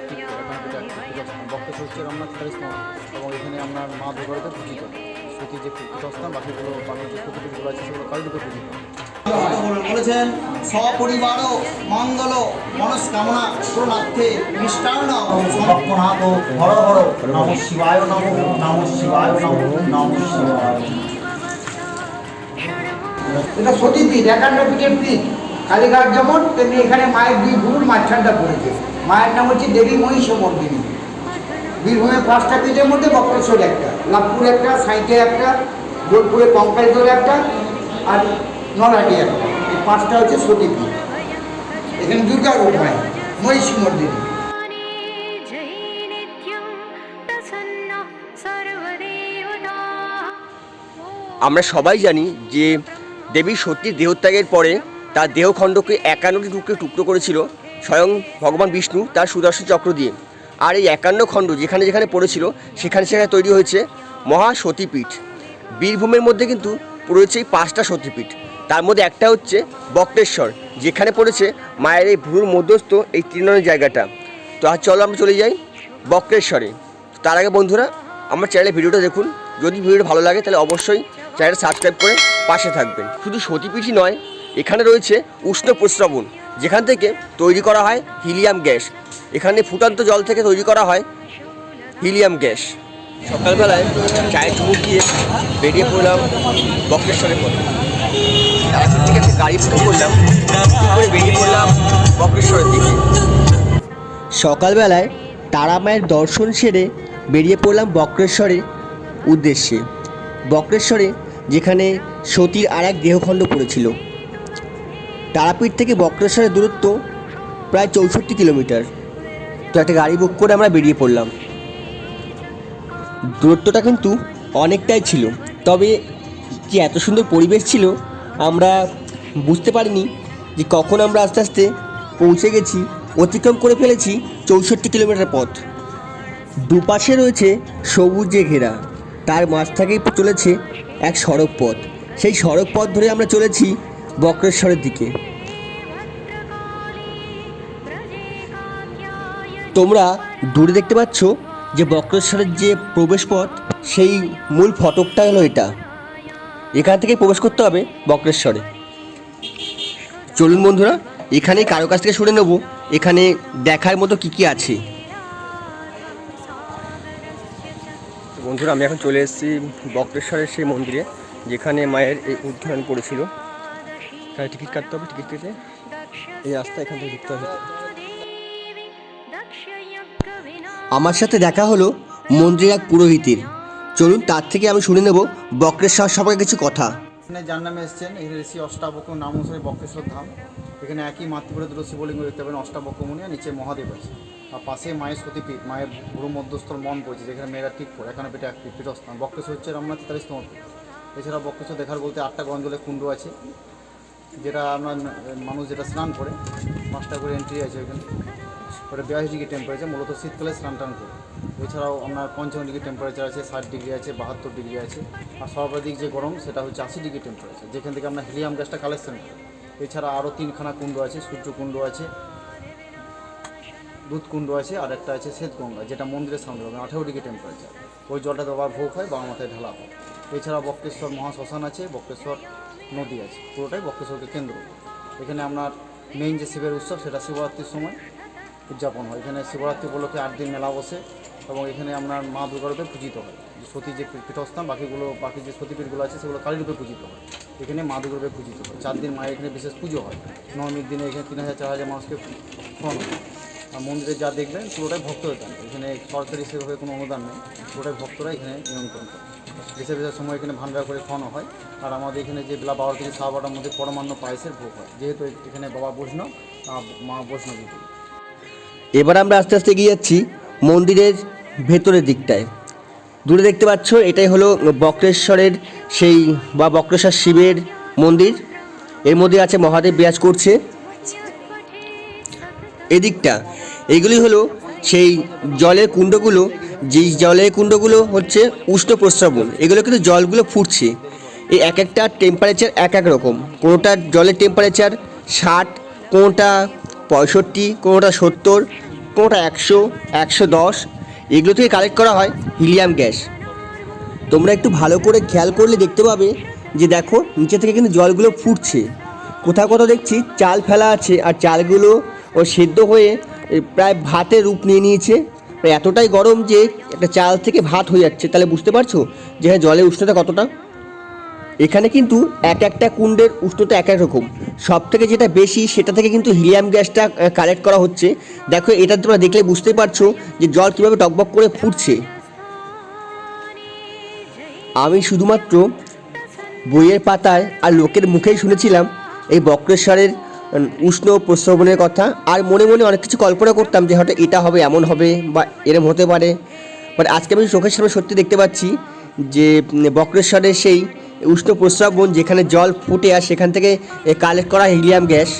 মেয়েরা ঠিক করে বক্তেশ্বর হচ্ছে রমনাথ কারিশমা এবং এখানে আপনার মা দুর্গাতে পূজিত সতী যে পীঠস্থান বাকিগুলো বাকি যে প্রতিপীঠগুলো আছে সেগুলো কালীরূপে পূজিত। বলেছেন সপরিবার মঙ্গল মনস্কামনা পূর্ণার্থে মিষ্টান্ন সমর্পণাৎ হর হর নম শিবায় নমঃ নম শিবায় নমঃ নম শিবায়। এটা সতীপীঠ, একান্ন পীঠের পীঠ। কালীঘাট যেমন তেমনি এখানে মায়ের দুই গুরুর মাঝখানটা পড়েছে। মায়ের নাম হচ্ছে দেবী মহিষমর্দিনী। বীরভূমের 5টা পীঠের মধ্যে বক্রেশ্বর একটা, লাভপুর একটা, সাঁইতে একটা, বোলপুরে কঙ্কালতোর একটা, আর নলহাটি একটা। এই 5টা হচ্ছে সতীপীঠ। এখানে দুর্গা রূপ হয় মহিষমর্দিনী। আমরা সবাই জানি যে দেবী সতীর দেহত্যাগের পরে তার দেহখণ্ডকে 51টি টুকরো করেছিল স্বয়ং ভগবান বিষ্ণু তার সুদর্শন চক্র দিয়ে। আর এই 51 খণ্ড যেখানে যেখানে পড়েছিল সেখানে সেখানে তৈরি হয়েছে মহা সতীপীঠ। বীরভূমের মধ্যে কিন্তু পড়েছে এই 5টা সতীপীঠ, তার মধ্যে একটা হচ্ছে বক্রেশ্বর, যেখানে পড়েছে মায়ের এই ভ্রুর মধ্যস্থ এই তৃণনের জায়গাটা। তো আর চলো আমরা চলে যাই বক্রেশ্বরে। তার আগে বন্ধুরা আমার চ্যানেলে ভিডিওটা দেখুন, যদি ভিডিওটা ভালো লাগে তাহলে অবশ্যই চ্যানেলটা সাবস্ক্রাইব করে পাশে থাকবেন। শুধু সতীপীঠই নয়, এখানে রয়েছে উষ্ণ প্রস্রবণ, যেখান থেকে তৈরি করা হয় হিলিয়াম গ্যাস। এখানে ফুটন্ত জল থেকে তৈরি করা হয় হিলিয়াম গ্যাস। সকালবেলায় চায়ের চুমুক দিয়ে বেরিয়ে পড়লাম বক্রেশ্বরের পথে। তারাপীঠ থেকে একটা গাড়ি বুক করলাম, করে বেরিয়ে পড়লাম বক্রেশ্বরের দিকে। সকালবেলায় তারা মায়ের দর্শন সেরে বেরিয়ে পড়লাম বক্রেশ্বরের উদ্দেশ্যে। বক্রেশ্বরে যেখানে সতীর আর এক দেহখণ্ড পড়েছিল। তারাপীঠ থেকে বক্রেশ্বরের দূরত্ব প্রায় 64 কিলোমিটার। তো একটা গাড়ি বুক করে আমরা বেরিয়ে পড়লাম। দূরত্বটা কিন্তু অনেকটাই ছিল, তবে কি এত সুন্দর পরিবেশ ছিল আমরা বুঝতে পারিনি যে কখন আমরা আস্তে আস্তে পৌঁছে গেছি। অতিক্রম করে ফেলেছি 64 কিলোমিটার পথ। দুপাশে রয়েছে সবুজে ঘেরা, তার মাঝ থেকেই চলেছে এক সড়ক পথ। সেই সড়ক পথ ধরে আমরা চলেছি বক্রেশ্বরের দিকে। তোমরা দূরে দেখতে পাচ্ছ যে বক্রেশ্বরের যে প্রবেশ পথ, সেই মূল ফটকটা হলো এটা। এখান থেকে প্রবেশ করতে হবে বক্রেশ্বরে। চলুন বন্ধুরা, এখানে কারো কাছ থেকে শুনে নেব এখানে দেখার মতো কি কি আছে। বন্ধুরা আমি এখন চলে এসেছি বক্রেশ্বরের সেই মন্দিরে, যেখানে মায়ের এই উদ্ধারণ পড়েছিল। এখানে টিকিট কাটতে হবে, টিকিট কেটে এই রাস্তা এখান থেকে ঢুকতে হবে। আমার সাথে দেখা হলো মন্দিরের এক পুরোহিতের। চলুন তার থেকে আমি শুনে নেব বক্রেশ্বর সম্পর্কে কিছু কথা। এখানে যার নামে এসছেন এই ঋষি অষ্টাবক্র নাম অনুসারে বক্রেশ্বর ধাম। এখানে একই মাতৃপুরে দুটো শিবলিঙ্গ দেখতে পাবেন, অষ্টাবক্রমণি আর নিচে মহাদেব আছে। আর পাশে মায়ের সতীপীঠ, মায়ের ভ্রু মধ্যস্থল মন পড়েছে, যেখানে মেয়েরা ঠিক করে এখানে পেটে এক পীঠস্থান। বক্রেশ্বর হচ্ছে রমনাথ 43তম পীঠ। এছাড়া বক্রেশ্বর দেখার বলতে 8টা গঞ্জলে কুণ্ড আছে, যেটা আপনার মানুষ যেটা স্নান করে 5টা করে এন্ট্রি আছে ওইখানে। ওটা 82 ডিগ্রি টেম্পারেচার, মূলত শীতকালে স্নান টান করে। এছাড়াও আপনার 55 ডিগ্রি টেম্পারেচার আছে, 60 ডিগ্রি আছে, 72 ডিগ্রি আছে। আর সর্বাধিক যে গরম সেটা হচ্ছে 80 ডিগ্রি টেম্পারেচার, যেখান থেকে আমরা হিলিয়াম গ্যাসটা কালেকশন করি। এছাড়া আরও 3খানা কুণ্ড আছে, সূর্যকুণ্ড আছে, দুধকুণ্ড আছে, আর একটা আছে শ্বেতগঙ্গা, যেটা মন্দিরের সামনে হবে 18 ডিগ্রি টেম্পারেচার। ওই জলটাতে আবার ভোগ হয়, বাবা মাথায় ঢালা হয়। এছাড়া বক্রেশ্বর মহাশ্মশান আছে, বক্রেশ্বর নদী আছে, পুরোটাই বক্রেশ্বরকে কেন্দ্র করে। এখানে আপনার মেইন যে শিবের উৎসব সেটা শিবরাত্রির সময় উদযাপন হয়। এখানে শিবরাত্রি উপলক্ষে 8 দিন মেলা বসে এবং এখানে আপনার মা দুর্গারূপে পূজিত হয়। সতী যে পীঠস্থান বাকি যে সতীপীঠগুলো আছে সেগুলো কালীরূপে পূজিত হয়। এখানে মা দুর্গারূপে পূজিত হয়। 4 দিন মায়ের এখানে বিশেষ পুজো হয়। নবমীর দিনে এখানে 3000-4000 মানুষকে খাওয়ানো হয়। আর মন্দিরে যা দেখবেন পুরোটাই ভক্তদের দান। এখানে সরকারি সেভাবে কোনো অনুদান নেই, পুরোটাই ভক্তরা এখানে নিয়ন্ত্রণ করে। বিশেষ বিশেষ সময় এখানে ভান্ডার করে খাওয়ানো হয়। আর আমাদের এখানে যে বেলা 12 থেকে 12:30টার মধ্যে পরমান্ন পায়েসের ভোগ হয়, যেহেতু এখানে বাবা বৈষ্ণব, মা বৈষ্ণবী। এবার আমরা আস্তে আস্তে এগিয়ে যাচ্ছি মন্দিরের ভেতরের দিকটায়। দূরে দেখতে পাচ্ছ এটাই হলো বক্রেশ্বরের সেই বা বক্রেশ্বর শিবের মন্দির। এর মধ্যে আছে মহাদেব বিরাজ করছে। এদিকটা এইগুলি হলো সেই জলের কুণ্ডগুলো, যেই জলের কুণ্ডগুলো হচ্ছে উষ্ণ প্রস্রবণ। এগুলো কিন্তু জলগুলো ফুটছে। এই এক একটা টেম্পারেচার এক এক রকম। কোনোটা জলের টেম্পারেচার 60, কোনোটা 65, কোনোটা 70, কোনোটা 100, 110 এগুলো থেকে কালেক্ট করা হয় হিলিয়াম গ্যাস। তোমরা একটু ভালো করে খেয়াল করলে দেখতে পাবে যে দেখো নিচে থেকে কিন্তু জলগুলো ফুটছে, কোথাও কোথাও দেখছি চাল ফেলা আছে, আর চালগুলো সেদ্ধ হয়ে প্রায় ভাতের রূপ নিয়ে নিয়েছে। প্রায় এতটাই গরম যে একটা চাল থেকে ভাত হয়ে যাচ্ছে। তাহলে বুঝতে পারছো যে হ্যাঁ জলের উষ্ণতা কতটা। এখানে কিন্তু এক একটা কুণ্ডের উষ্ণতা এক এক রকম, সব থেকে যেটা বেশি সেটা থেকে কিন্তু হিলিয়াম গ্যাসটা কালেক্ট করা হচ্ছে। দেখো এটা তোমরা দেখলে বুঝতে পারছো যে জল কীভাবে টকবক করে ফুটছে। আমি শুধুমাত্র বইয়ের পাতায় আর লোকের মুখেই শুনেছিলাম এই বক্রেশ্বরের উষ্ণ প্রস্রবণের কথা, আর মনে মনে অনেক কিছু কল্পনা করতাম যে হয়তো এটা হবে, এমন হবে বা এরম হতে পারে। বাট আজকে আমি চোখের সামনে সত্যি দেখতে পাচ্ছি যে বক্রেশ্বরের সেই উষ্ণ প্রস্রবণ, যেখানে জল ফুটে আর সেখান থেকে কালেক্ট করা হিলিয়াম গ্যাস।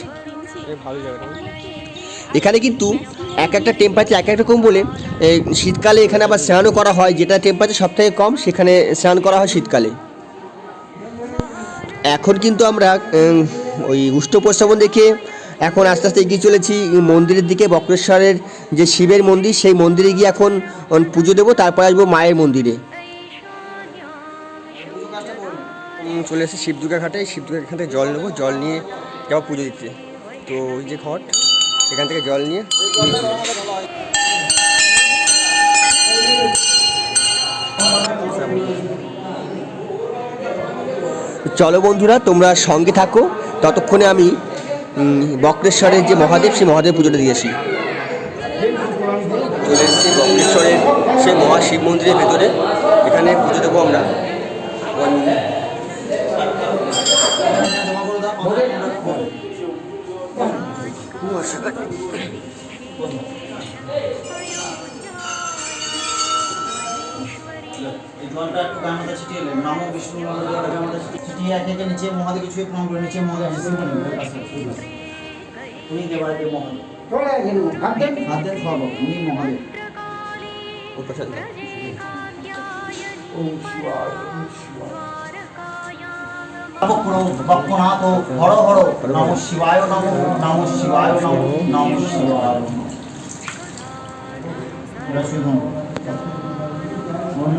এখানে কিন্তু এক একটা টেম্পারেচার এক এক রকম বলে শীতকালে এখানে আবার স্নানও করা হয়, যেটা টেম্পারেচার সব থেকে কম সেখানে স্নান করা হয় শীতকালে। এখন কিন্তু আমরা ওই উষ্ণ প্রস্রবণ দেখে এখন আস্তে আস্তে এগিয়ে চলেছি মন্দিরের দিকে। বক্রেশ্বরের যে শিবের মন্দির সেই মন্দিরে গিয়ে এখন পুজো দেবো, তারপর আসবো মায়ের মন্দিরে। চলে এসেছি শিবদুর্গা ঘাটে। শিবদুর্গা ঘাটে জল নেবো, জল নিয়ে যাবো পুজো দিতে। তো ওই যে ঘট, এখান থেকে জল নিয়ে চলো বন্ধুরা, তোমরা সঙ্গে থাকো। ততক্ষণে আমি বক্রেশ্বরের যে মহাদেব সেই মহাদেব পুজোটা দিয়ে আসি। চলে এসেছি বক্রেশ্বরের সেই মহাশিব মন্দিরের ভেতরে, এখানে পুজো দেবো আমরা। এই জলটা একটু গায়ের মধ্যে ছিটিয়ে এলেন, নমো বিষ্ণু গায়ের মধ্যে ছিটিয়ে একে একে নিচে মহাদেব কিছু প্রণাম করে, নিচে মহাদেব উনি দেবাদেব মহাদেব, হাত দেন সব উনি মহাদেব। বক্রনাথ হর হর নমঃ শিবায় নমঃ, নমঃ শিবায় নমঃ, নমঃ শিবায়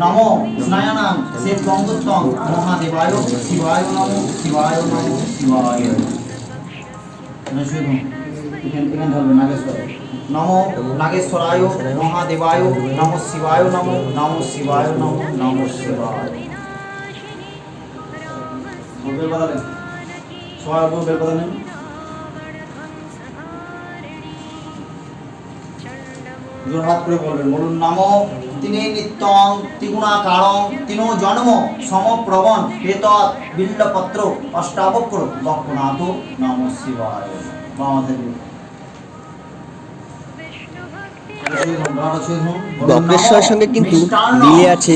নমো স্নায়ানাম শ্বেত গঙ্গোত্তম মহাদেবায় শিবায় নমঃ, শিবায় নমঃ, শিবায় নমো নাগেশ্বরায় মহাদেবায় নমঃ শিবায় নমঃ, নমঃ শিবায় নমঃ, নমঃ শিবায়। বেল বাজালেন সবাই, বেল বাজালেন। জোরহাত করে বলবেন, বলুন নমো তিনি নিত্যং ত্রিগুণাকারং তিনো জন্ম সমপ্রবণ হেতৎ বিল্লপত্র অষ্টাবক্র বক্রনাথ নমঃ শিবায়। বক্রেশ্বরের সঙ্গে কিন্তু মিলে আছে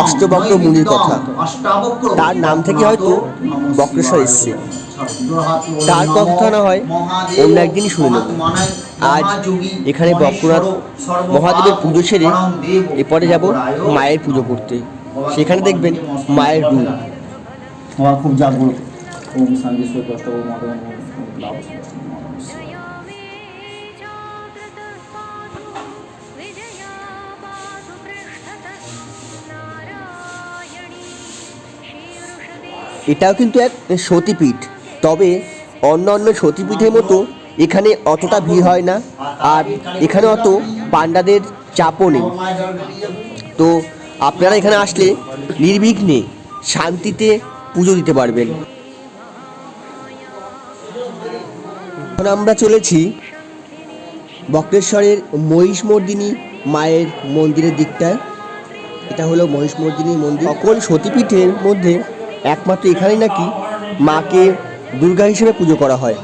অষ্টবক্র মুনির কথা। তার নাম থেকে হয়তো বক্রেশ্বর এসছে, তার কথা না হয় অন্য একদিনই শুনে নেব। আজ এখানে বক্রনাথ মহাদেবের পুজো সেরে এরপরে যাব মায়ের পুজো করতে। সেখানে দেখবেন মায়ের রূপ। খুব জাগ্রত। ওম শান্তি সৈত অষ্টবক্র মহাদেব লাভ। এটাও কিন্তু এক সতীপীঠ, তবে অন্য অন্য সতীপীঠের মতো এখানে অতটা ভিড় হয় না, আর এখানে অত পাণ্ডাদের চাপও নেই। তো আপনারা এখানে আসলে নির্বিঘ্নে শান্তিতে পুজো দিতে পারবেন। এখন আমরা চলেছি বক্রেশ্বরের মহিষমর্দিনী মায়ের মন্দিরের দিকটায়। এটা হলো মহিষমর্দিনী মন্দির। সকল সতীপীঠের মধ্যে একমাত্র এখানেই নাকি মাকে দুর্গা হিসেবে পুজো করা হয়।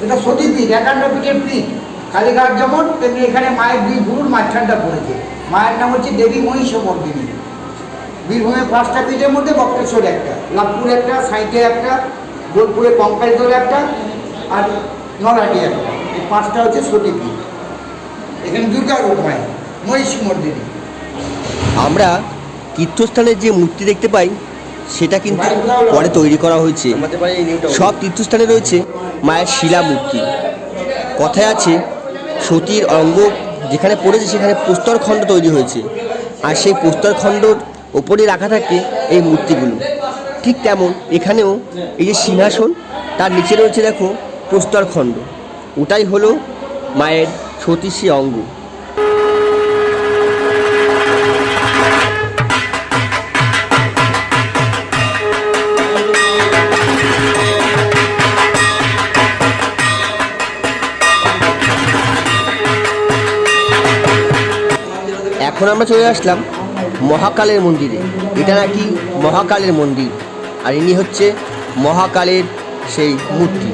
এটা সতীপীঠ, 51 পীঠের পীঠ। কালীঘাট যেমন তেমনি এখানে মায়ের দুই গুরুর মাঝখানটা পড়েছে। মায়ের নাম হচ্ছে দেবী মহিষমর্দিনী। বীরভূমের 5টা পীঠের মধ্যে বক্রেশ্বর একটা, লাভপুর একটা, সাঁইতে একটা, বোলপুরে কঙ্কালতোল একটা, আর নলহাটি একটা। এই 5টা হচ্ছে সতীপীঠ। এখানে দুর্গা রূপ মায়ের মহিষমর্দিনী। আমরা তীর্থস্থানের যে মূর্তি দেখতে পাই সেটা কিন্তু পরে তৈরি করা হয়েছে। সব তীর্থস্থানে রয়েছে মায়ের শিলা মূর্তি। কথায় আছে সতীর অঙ্গ যেখানে পড়েছে সেখানে প্রস্তরখণ্ড তৈরি হয়েছে, আর সেই প্রস্তরখণ্ডর ওপরে রাখা থাকে এই মূর্তিগুলো। ঠিক তেমন এখানেও এই যে সিংহাসন, তার নিচে রয়েছে দেখো প্রস্তরখণ্ড, ওটাই হলো মায়ের সতীর সেই অঙ্গ। এখন আমরা চলে আসলাম মহাকালের মন্দিরে। এটা নাকি মহাকালের মন্দির, আর ইনি হচ্ছে মহাকালের সেই মূর্তি।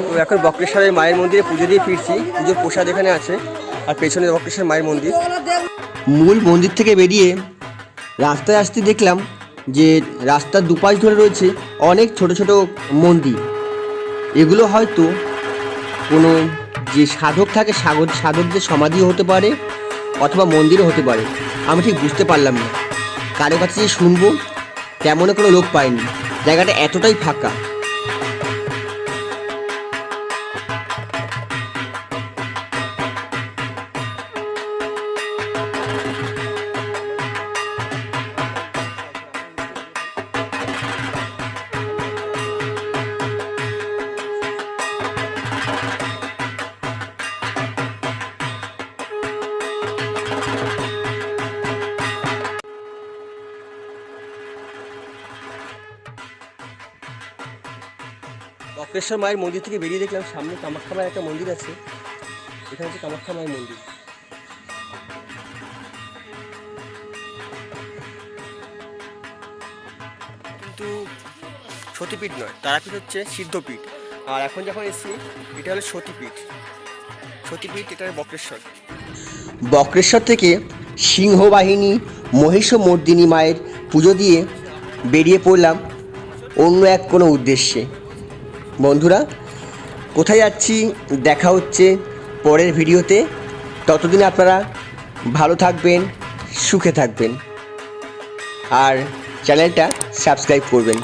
তো এখন বক্রেশ্বরের মায়ের মন্দিরে পুজো দিয়ে ফিরছি। পুজোর প্রসাদ এখানে আছে, আর পেছনে বক্রেশ্বর মায়ের মন্দির। মূল মন্দির থেকে বেরিয়ে রাস্তায় আসতে দেখলাম যে রাস্তার দুপাশ ধরে রয়েছে অনেক ছোট ছোট মন্দির। এগুলো হয়তো কোনো যে সাধক থাকে, সাধকদের সমাধিও হতে পারে অথবা মন্দিরও হতে পারে, আমি ঠিক বুঝতে পারলাম না। কারো কাছে যে শুনবো তেমনও কোনো লোক পাইনি, জায়গাটা এতটাই ফাঁকা। বক্রেশ্বর মায়ের মন্দির থেকে বেরিয়ে দেখলাম সামনে কামাখ্যা মায়ের একটা মন্দির আছে। এখানে হচ্ছে কামাখ্যা মায়ের মন্দির। কিন্তু সতীপীঠ নয়, তারাপীঠ হচ্ছে সিদ্ধপীঠ। আর এখন যখন এসেছি এটা হলো সতীপীঠ। সতীপীঠ এটা বক্রেশ্বর। বক্রেশ্বর থেকে সিংহবাহিনী মহিষমর্দিনী মায়ের পুজো দিয়ে বেরিয়ে পড়লাম অন্য এক কোনো উদ্দেশ্যে। বন্ধুরা, কোথায় যাচ্ছি দেখা হচ্ছে পরের ভিডিওতে। ততদিন আপনারা ভালো থাকবেন, সুখে থাকবেন, আর চ্যানেলটা সাবস্ক্রাইব করবেন।